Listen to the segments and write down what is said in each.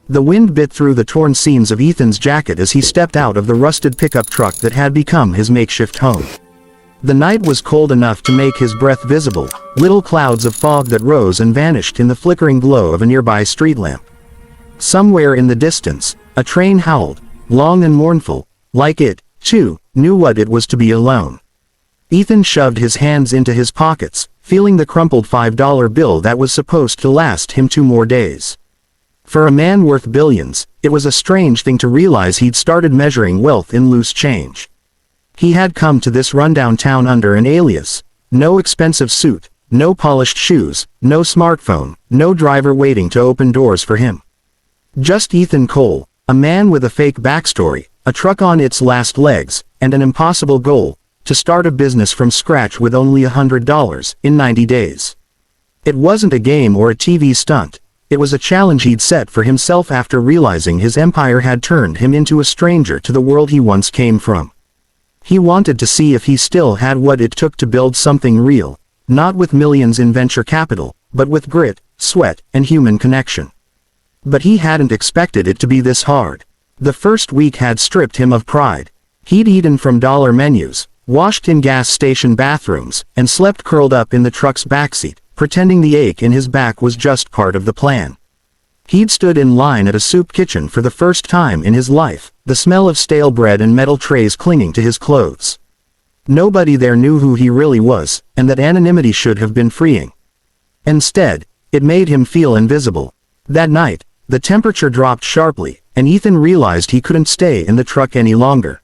The wind bit through the torn seams of Ethan's jacket as he stepped out of the rusted pickup truck that had become his makeshift home. The night was cold enough to make his breath visible, little clouds of fog that rose and vanished in the flickering glow of a nearby street lamp. Somewhere in the distance, a train howled, long and mournful, like it, too, knew what it was to be alone. Ethan shoved his hands into his pockets, feeling the crumpled $5 bill that was supposed to last him 2 more days. For a man worth billions, it was a strange thing to realize he'd started measuring wealth in loose change. He had come to this rundown town under an alias, no expensive suit, no polished shoes, no smartphone, no driver waiting to open doors for him. Just Ethan Cole, a man with a fake backstory, a truck on its last legs, and an impossible goal, to start a business from scratch with only $100 in 90 days. It wasn't a game or a TV stunt. It was a challenge he'd set for himself after realizing his empire had turned him into a stranger to the world he once came from. He wanted to see if he still had what it took to build something real, not with millions in venture capital, but with grit, sweat, and human connection. But he hadn't expected it to be this hard. The first week had stripped him of pride. He'd eaten from dollar menus, washed in gas station bathrooms, and slept curled up in the truck's backseat, pretending the ache in his back was just part of the plan. He'd stood in line at a soup kitchen for the first time in his life, the smell of stale bread and metal trays clinging to his clothes. Nobody there knew who he really was, and that anonymity should have been freeing. Instead, it made him feel invisible. That night, the temperature dropped sharply, and Ethan realized he couldn't stay in the truck any longer.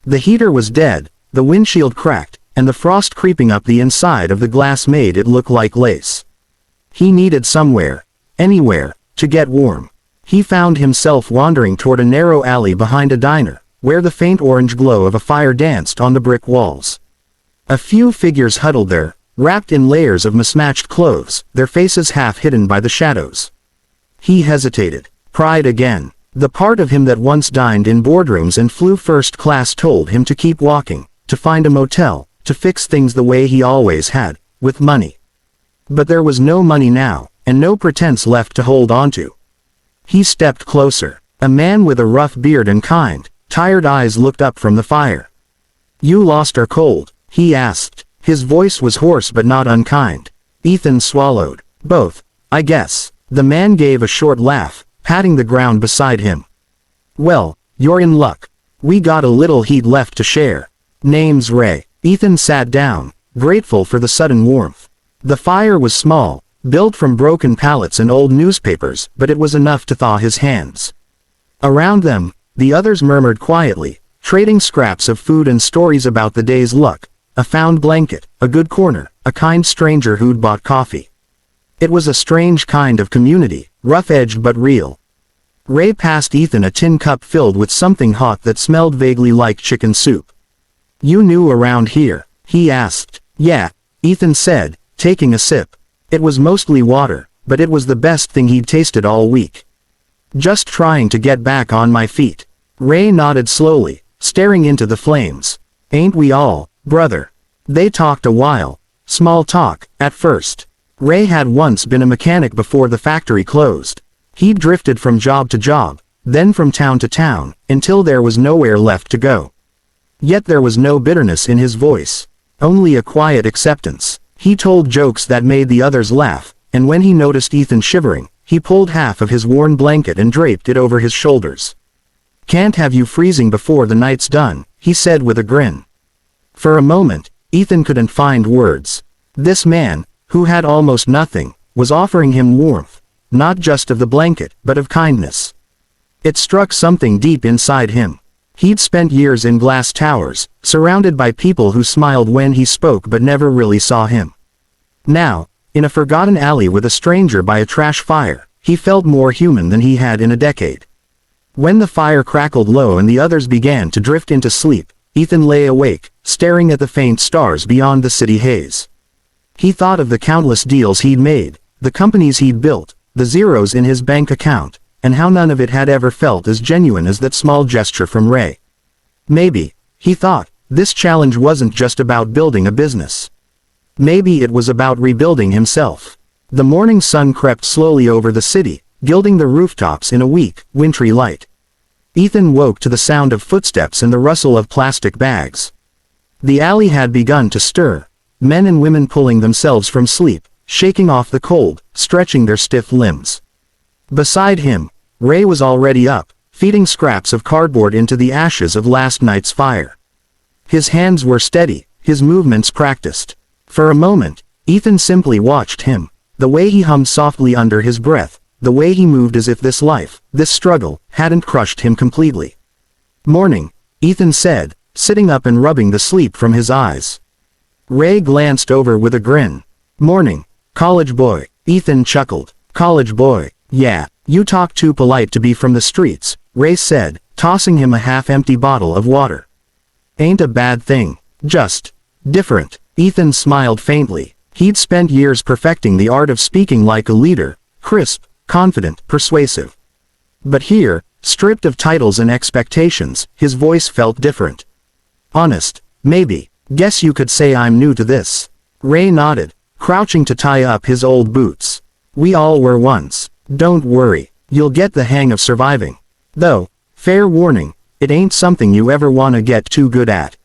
The heater was dead, the windshield cracked, and the frost creeping up the inside of the glass made it look like lace. He needed somewhere, anywhere, to get warm. He found himself wandering toward a narrow alley behind a diner, where the faint orange glow of a fire danced on the brick walls. A few figures huddled there, wrapped in layers of mismatched clothes, their faces half hidden by the shadows. He hesitated. Pride again. The part of him that once dined in boardrooms and flew first class told him to keep walking, to find a motel, to fix things the way he always had, with money. But there was no money now, and no pretense left to hold onto. He stepped closer. A man with a rough beard and kind, tired eyes looked up from the fire. "You lost or cold?" he asked. His voice was hoarse but not unkind. Ethan swallowed. "Both, I guess." The man gave a short laugh, patting the ground beside him. "Well, you're in luck. We got a little heat left to share. Name's Ray." Ethan sat down, grateful for the sudden warmth. The fire was small, built from broken pallets and old newspapers, but it was enough to thaw his hands. Around them, the others murmured quietly, trading scraps of food and stories about the day's luck, a found blanket, a good corner, a kind stranger who'd bought coffee. It was a strange kind of community, rough-edged but real. Ray passed Ethan a tin cup filled with something hot that smelled vaguely like chicken soup. "You new around here?" he asked. "Yeah," Ethan said, taking a sip. It was mostly water, but it was the best thing he'd tasted all week. "Just trying to get back on my feet." Ray nodded slowly, staring into the flames. "Ain't we all, brother?" They talked a while. Small talk, at first. Ray had once been a mechanic before the factory closed. He'd drifted from job to job, then from town to town, until there was nowhere left to go. Yet there was no bitterness in his voice. Only a quiet acceptance. He told jokes that made the others laugh, and when he noticed Ethan shivering, he pulled half of his worn blanket and draped it over his shoulders. "Can't have you freezing before the night's done," he said with a grin. For a moment, Ethan couldn't find words. This man, who had almost nothing, was offering him warmth, not just of the blanket, but of kindness. It struck something deep inside him. He'd spent years in glass towers, surrounded by people who smiled when he spoke but never really saw him. Now, in a forgotten alley with a stranger by a trash fire, he felt more human than he had in a decade. When the fire crackled low and the others began to drift into sleep, Ethan lay awake, staring at the faint stars beyond the city haze. He thought of the countless deals he'd made, the companies he'd built, the zeros in his bank account, and how none of it had ever felt as genuine as that small gesture from Ray. Maybe, he thought, this challenge wasn't just about building a business. Maybe it was about rebuilding himself. The morning sun crept slowly over the city, gilding the rooftops in a weak, wintry light. Ethan woke to the sound of footsteps and the rustle of plastic bags. The alley had begun to stir, men and women pulling themselves from sleep, shaking off the cold, stretching their stiff limbs. Beside him, Ray was already up, feeding scraps of cardboard into the ashes of last night's fire. His hands were steady, his movements practiced. For a moment, Ethan simply watched him, the way he hummed softly under his breath, the way he moved as if this life, this struggle, hadn't crushed him completely. "Morning," Ethan said, sitting up and rubbing the sleep from his eyes. Ray glanced over with a grin. "Morning, college boy." Ethan chuckled. "College boy, yeah, you talk too polite to be from the streets," Ray said, tossing him a half-empty bottle of water. "Ain't a bad thing, just different." Ethan smiled faintly. He'd spent years perfecting the art of speaking like a leader, crisp, confident, persuasive. But here, stripped of titles and expectations, his voice felt different. "Honest, maybe. Guess you could say I'm new to this." Ray nodded, crouching to tie up his old boots. "We all were once. Don't worry, you'll get the hang of surviving. Though, fair warning, it ain't something you ever wanna get too good at."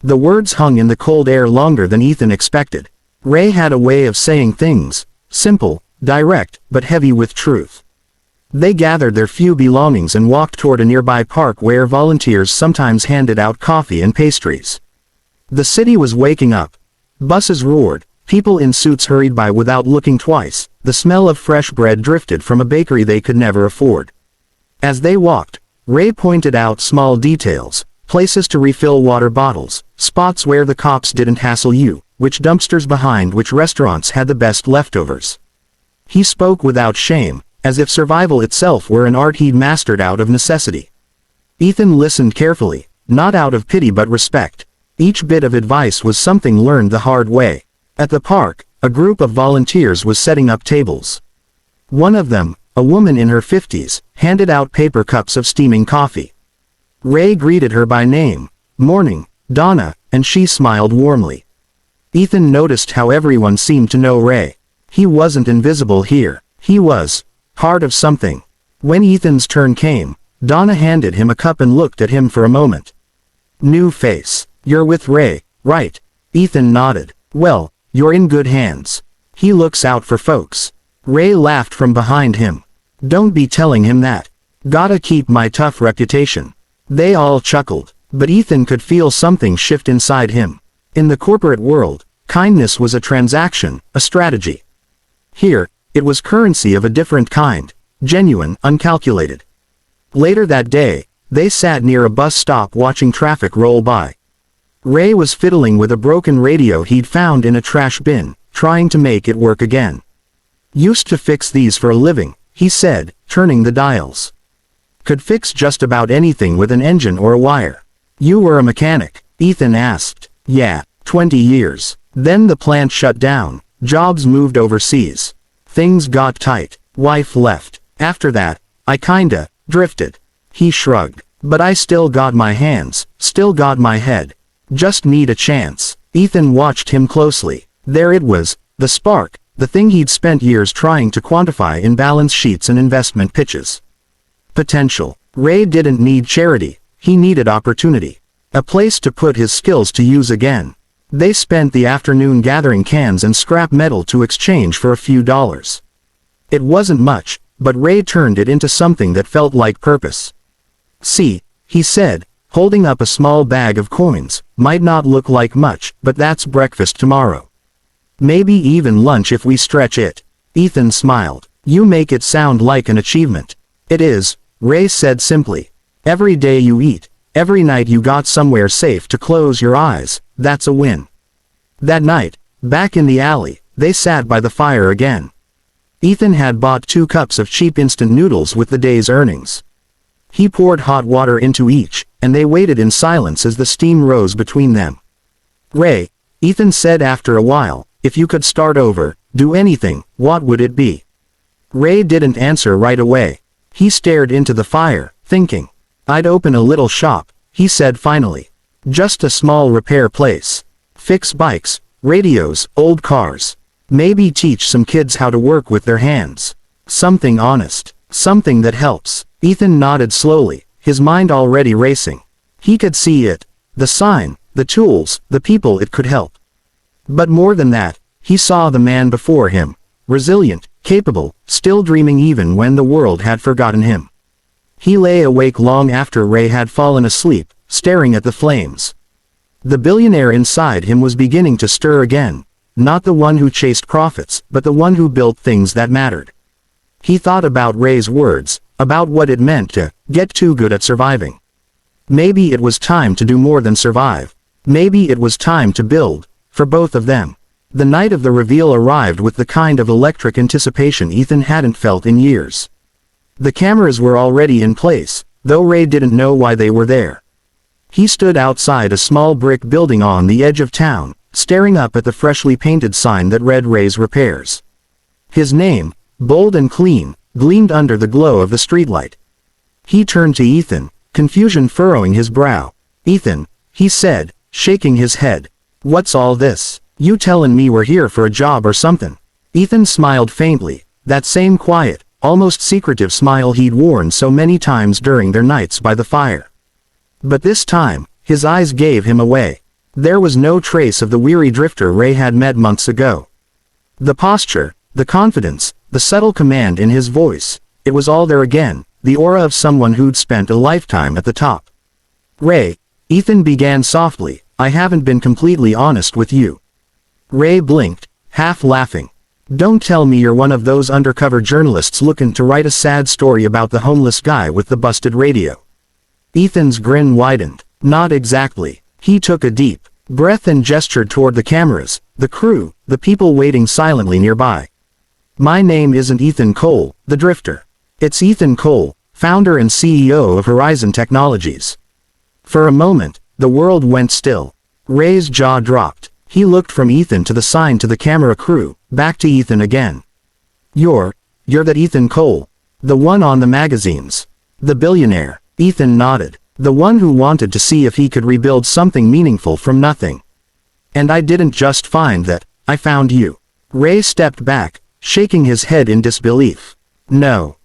The words hung in the cold air longer than Ethan expected. Ray had a way of saying things, simple, direct, but heavy with truth. They gathered their few belongings and walked toward a nearby park where volunteers sometimes handed out coffee and pastries. The city was waking up. Buses roared, people in suits hurried by without looking twice, the smell of fresh bread drifted from a bakery they could never afford. As they walked, Ray pointed out small details, places to refill water bottles, spots where the cops didn't hassle you, which dumpsters behind which restaurants had the best leftovers. He spoke without shame, as if survival itself were an art he'd mastered out of necessity. Ethan listened carefully, not out of pity but respect. Each bit of advice was something learned the hard way. At the park, a group of volunteers was setting up tables. One of them, a woman in her 50s, handed out paper cups of steaming coffee. Ray greeted her by name. "Morning, Donna," and she smiled warmly. Ethan noticed how everyone seemed to know Ray. He wasn't invisible here. He was part of something. When Ethan's turn came, Donna handed him a cup and looked at him for a moment. "New face. You're with Ray, right?" Ethan nodded. "Well, you're in good hands. He looks out for folks." Ray laughed from behind him. "Don't be telling him that. Gotta keep my tough reputation." They all chuckled, but Ethan could feel something shift inside him. In the corporate world, kindness was a transaction, a strategy. Here, it was currency of a different kind, genuine, uncalculated. Later that day, they sat near a bus stop watching traffic roll by. Ray was fiddling with a broken radio he'd found in a trash bin, trying to make it work again. "Used to fix these for a living," he said, turning the dials. "Could fix just about anything with an engine or a wire." "You were a mechanic?" Ethan asked. "Yeah, 20 years. Then the plant shut down, jobs moved overseas. Things got tight, wife left. After that, I kinda drifted." He shrugged. "But I still got my hands, still got my head. Just need a chance." Ethan watched him closely. There it was, the spark, the thing he'd spent years trying to quantify in balance sheets and investment pitches. Potential. Ray didn't need charity, he needed opportunity. A place to put his skills to use again. They spent the afternoon gathering cans and scrap metal to exchange for a few dollars. It wasn't much, but Ray turned it into something that felt like purpose. "See," he said, holding up a small bag of coins, "might not look like much, but that's breakfast tomorrow. Maybe even lunch if we stretch it." Ethan smiled. "You make it sound like an achievement." "It is," Ray said simply. "Every day you eat, every night you got somewhere safe to close your eyes, that's a win." That night, back in the alley, they sat by the fire again. Ethan had bought 2 cups of cheap instant noodles with the day's earnings. He poured hot water into each, and they waited in silence as the steam rose between them. "Ray," Ethan said after a while, "if you could start over, do anything, what would it be?" Ray didn't answer right away. He stared into the fire, thinking. "I'd open a little shop," he said finally. "Just a small repair place. Fix bikes, radios, old cars. Maybe teach some kids how to work with their hands." Something honest. Something that helps. Ethan nodded slowly, his mind already racing. He could see it. The sign, the tools, the people it could help. But more than that, he saw the man before him. Resilient, capable, still dreaming even when the world had forgotten him. He lay awake long after Ray had fallen asleep, staring at the flames. The billionaire inside him was beginning to stir again. Not the one who chased profits, but the one who built things that mattered. He thought about Ray's words, about what it meant to get too good at surviving. Maybe it was time to do more than survive. Maybe it was time to build, for both of them. The night of the reveal arrived with the kind of electric anticipation Ethan hadn't felt in years. The cameras were already in place, though Ray didn't know why they were there. He stood outside a small brick building on the edge of town, staring up at the freshly painted sign that read Ray's Repairs. His name, bold and clean, gleamed under the glow of the streetlight. He turned to Ethan, confusion furrowing his brow. "Ethan," he said, shaking his head. "What's all this? You tellin' me we're here for a job or something?" Ethan smiled faintly, that same quiet, almost secretive smile he'd worn so many times during their nights by the fire. But this time, his eyes gave him away. There was no trace of the weary drifter Ray had met months ago. The posture, the confidence, the subtle command in his voice, it was all there again, the aura of someone who'd spent a lifetime at the top. "Ray," Ethan began softly, "I haven't been completely honest with you." Ray blinked, half laughing. "Don't tell me you're one of those undercover journalists looking to write a sad story about the homeless guy with the busted radio." Ethan's grin widened. "Not exactly." He took a deep breath and gestured toward the cameras, the crew, the people waiting silently nearby. "My name isn't Ethan Cole, the drifter. It's Ethan Cole, founder and CEO of Horizon Technologies." For a moment, the world went still. Ray's jaw dropped. He looked from Ethan to the sign to the camera crew, back to Ethan again. You're that Ethan Cole. The one on the magazines. The billionaire." Ethan nodded. "The one who wanted to see if he could rebuild something meaningful from nothing. And I didn't just find that, I found you." Ray stepped back, shaking his head in disbelief. No,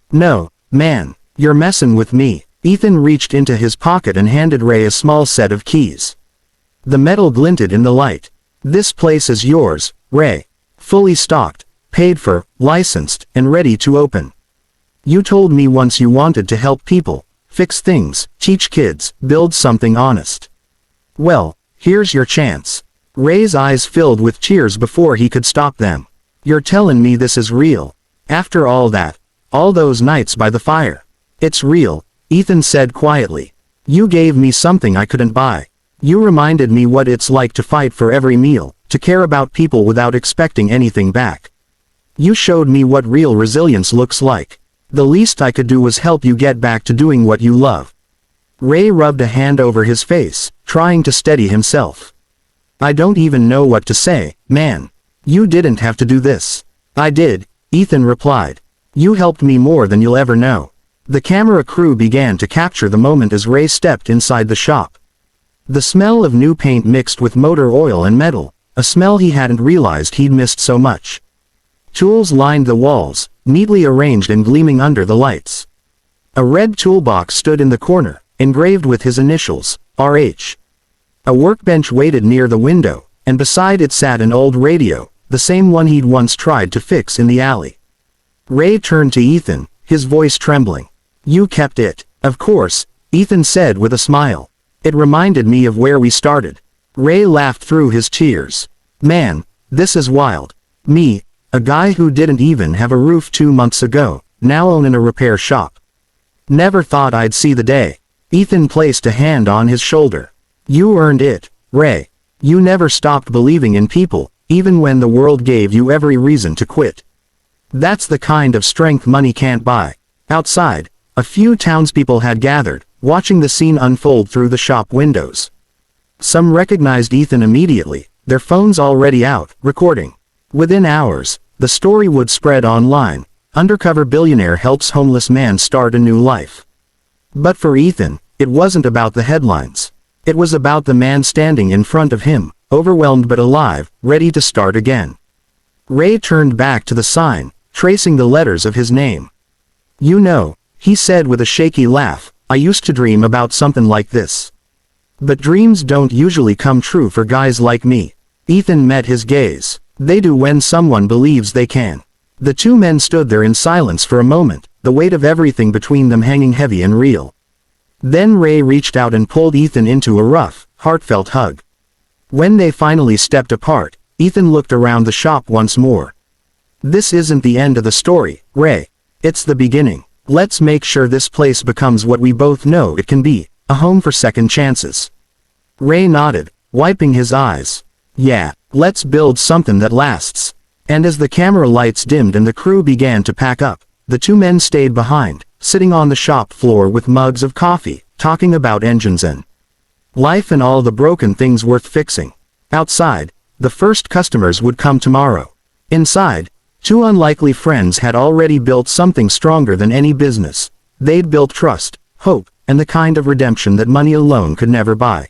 man, you're messin' with me." Ethan reached into his pocket and handed Ray a small set of keys. The metal glinted in the light. "This place is yours, Ray. Fully stocked, paid for, licensed, and ready to open. You told me once you wanted to help people, fix things, teach kids, build something honest. Well, here's your chance." Ray's eyes filled with tears before he could stop them. "You're telling me this is real? After all that, all those nights by the fire?" "It's real," Ethan said quietly. "You gave me something I couldn't buy. You reminded me what it's like to fight for every meal, to care about people without expecting anything back. You showed me what real resilience looks like. The least I could do was help you get back to doing what you love." Ray rubbed a hand over his face, trying to steady himself. "I don't even know what to say, man. You didn't have to do this." "I did," Ethan replied. "You helped me more than you'll ever know." The camera crew began to capture the moment as Ray stepped inside the shop. The smell of new paint mixed with motor oil and metal, a smell he hadn't realized he'd missed so much. Tools lined the walls, neatly arranged and gleaming under the lights. A red toolbox stood in the corner, engraved with his initials, RH. A workbench waited near the window, and beside it sat an old radio, the same one he'd once tried to fix in the alley. Ray turned to Ethan, his voice trembling. "You kept it." "Of course," Ethan said with a smile. "It reminded me of where we started." Ray laughed through his tears. "Man, this is wild. Me, a guy who didn't even have a roof 2 months ago, now owning a repair shop. Never thought I'd see the day." Ethan placed a hand on his shoulder. "You earned it, Ray. You never stopped believing in people, even when the world gave you every reason to quit. That's the kind of strength money can't buy." Outside, a few townspeople had gathered, watching the scene unfold through the shop windows. Some recognized Ethan immediately, their phones already out, recording. Within hours, the story would spread online. Undercover Billionaire helps homeless man start a new life. But for Ethan, it wasn't about the headlines. It was about the man standing in front of him, overwhelmed but alive, ready to start again. Ray turned back to the sign, tracing the letters of his name. "You know," he said with a shaky laugh, "I used to dream about something like this. But dreams don't usually come true for guys like me." Ethan met his gaze. "They do when someone believes they can." The two men stood there in silence for a moment, the weight of everything between them hanging heavy and real. Then Ray reached out and pulled Ethan into a rough, heartfelt hug. When they finally stepped apart, Ethan looked around the shop once more. "This isn't the end of the story, Ray. It's the beginning. Let's make sure this place becomes what we both know it can be, a home for second chances." Ray nodded, wiping his eyes. "Yeah, let's build something that lasts." And as the camera lights dimmed and the crew began to pack up, the two men stayed behind, sitting on the shop floor with mugs of coffee, talking about engines and life and all the broken things worth fixing. Outside, the first customers would come tomorrow. Inside, two unlikely friends had already built something stronger than any business. They'd built trust, hope, and the kind of redemption that money alone could never buy.